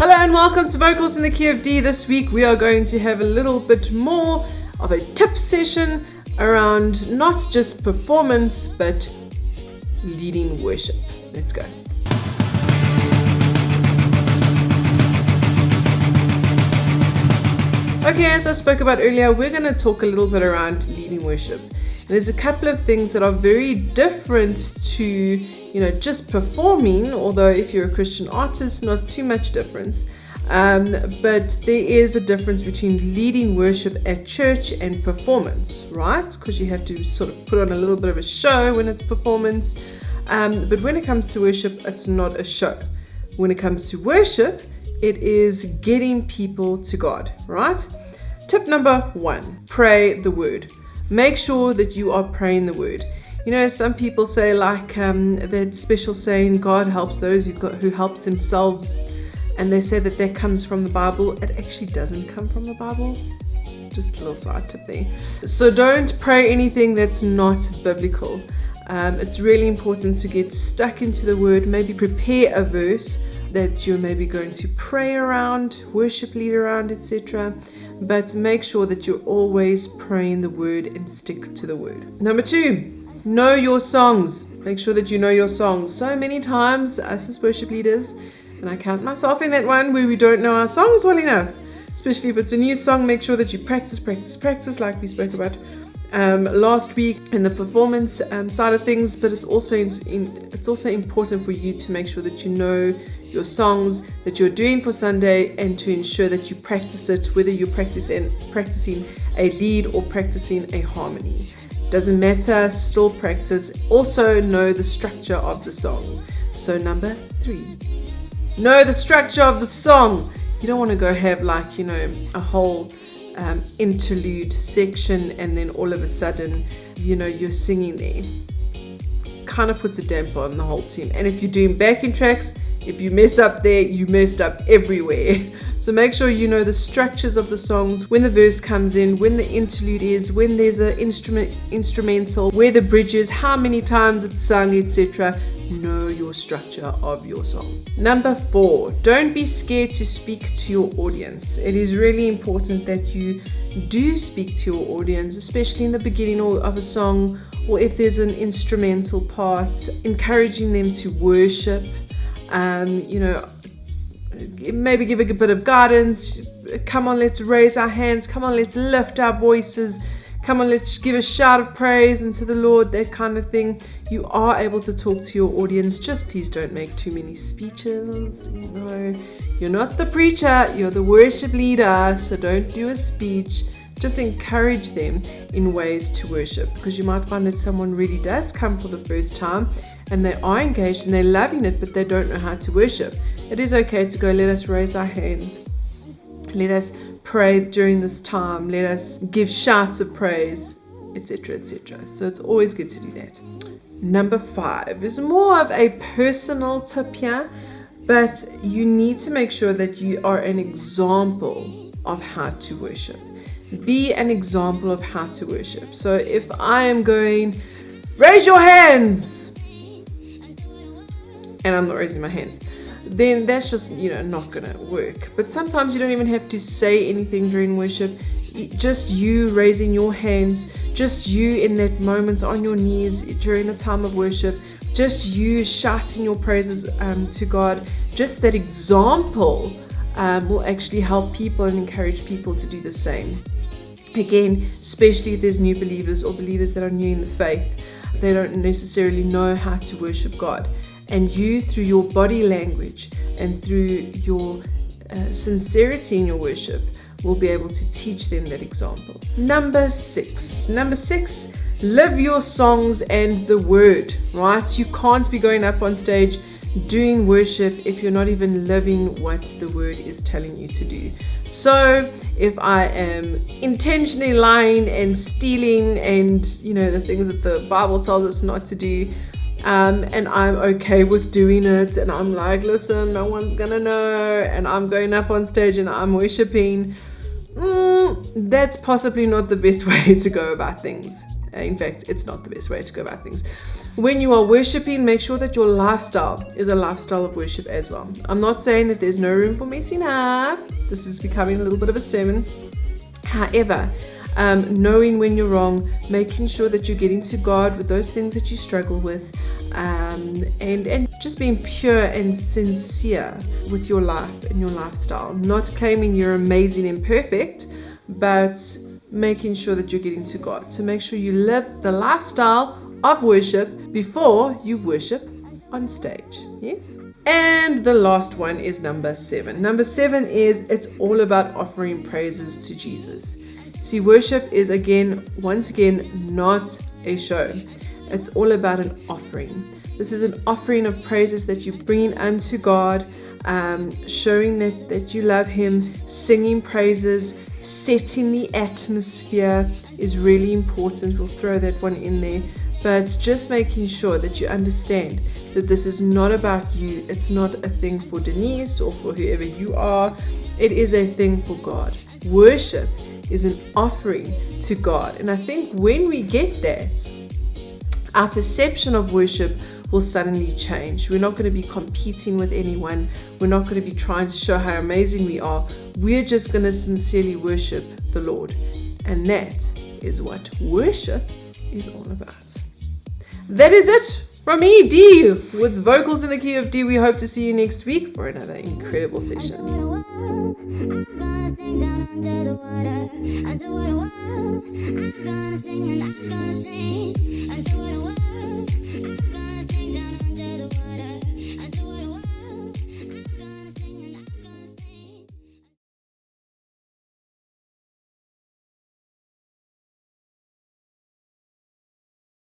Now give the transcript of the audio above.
Hello and welcome to Vocals in the Key of Dee. This week we are going to have a little bit more of a tip session around not just performance but leading worship. Let's go. Okay, as I spoke about earlier, we're going to talk a little bit around leading worship. And there's a couple of things that are very different to just performing, although if you're a Christian artist, not too much difference. But there is a difference between leading worship at church and performance, right? Because you have to sort of put on a little bit of a show when it's performance. But when it comes to worship, it's not a show. When it comes to worship, it is getting people to God, right? Tip number 1, pray the word. Make sure that you are praying the word. Some people say that special saying, God helps those who helps themselves. And they say that comes from the Bible. It actually doesn't come from the Bible. Just a little side tip there. So don't pray anything that's not biblical. It's really important to get stuck into the word. Maybe prepare a verse that you're maybe going to pray around, worship lead around, etc. But make sure that you're always praying the word and stick to the word. Number 2. Know your songs. Make sure that you know your songs. So many times, us as worship leaders, and I count myself in that one, where we don't know our songs well enough. Especially if it's a new song, make sure that you practice, like we spoke about last week in the performance side of things. But it's also important for you to make sure that you know your songs that you're doing for Sunday, and to ensure that you practice it, whether you're practicing a lead or practicing a harmony. Doesn't matter, still practice. Also know the structure of the song. So number 3, know the structure of the song. You don't want to go have a whole interlude section and then all of a sudden you're singing there. Kind of puts a damper on the whole team. And if you're doing backing tracks, if you mess up there, you messed up everywhere. So make sure you know the structures of the songs, when the verse comes in, when the interlude is, when there's an instrumental, where the bridge is, how many times it's sung, etc. Know your structure of your song. Number 4, don't be scared to speak to your audience. It is really important that you do speak to your audience, especially in the beginning of a song, or if there's an instrumental part, encouraging them to worship. Maybe give a bit of guidance. Come on, let's raise our hands. Come on, let's lift our voices. Come on, let's give a shout of praise unto the Lord, that kind of thing. You are able to talk to your audience. Just please don't make too many speeches. You're not the preacher, you're the worship leader. So don't do a speech. Just encourage them in ways to worship, because you might find that someone really does come for the first time and they are engaged and they're loving it, but they don't know how to worship. It is okay to go, let us raise our hands. Let us pray during this time. Let us give shouts of praise, etc., etc. So it's always good to do that. Number 5 is more of a personal tip here, but you need to make sure that you are an example of how to worship. Be an example of how to worship. So if I am going, raise your hands, and I'm not raising my hands, then that's just not gonna work. But sometimes you don't even have to say anything during worship. Just you raising your hands, just you in that moment on your knees during a time of worship, just you shouting your praises to God. Just that example will actually help people and encourage people to do the same. Again, especially if there's new believers or believers that are new in the faith, they don't necessarily know how to worship God. And you, through your body language and through your sincerity in your worship, will be able to teach them that example. Number 6, live your songs and the word, right? You can't be going up on stage doing worship if you're not even living what the word is telling you to do. So if I am intentionally lying and stealing and the things that the Bible tells us not to do, and I'm okay with doing it, and I'm like, listen, no one's gonna know, and I'm going up on stage and I'm worshiping, that's possibly not the best way to go about things. In fact, it's not the best way to go about things. When you are worshiping, make sure that your lifestyle is a lifestyle of worship as well. I'm not saying that there's no room for messing up. This is becoming a little bit of a sermon. However, knowing when you're wrong, making sure that you're getting to God with those things that you struggle with, and just being pure and sincere with your life and your lifestyle. Not claiming you're amazing and perfect, but making sure that you're getting to God. So make sure you live the lifestyle of worship before you worship on stage. Yes? And the last one is number 7. Number 7 is it's all about offering praises to Jesus. See, worship is once again, not a show. It's all about an offering. This is an offering of praises that you bring unto God, showing that you love Him, singing praises, setting the atmosphere is really important. We'll throw that one in there. But just making sure that you understand that this is not about you. It's not a thing for Denise or for whoever you are. It is a thing for God. Worship is an offering to God. And I think when we get that, our perception of worship will suddenly change. We're not going to be competing with anyone. We're not going to be trying to show how amazing we are. We're just going to sincerely worship the Lord. And that is what worship is all about. That is it from me, Dee, with vocals in the key of D. We hope to see you next week for another incredible session. I'm gonna sing down under the water. I do what I want. I'm gonna sing and I'm gonna sing. I do what I want.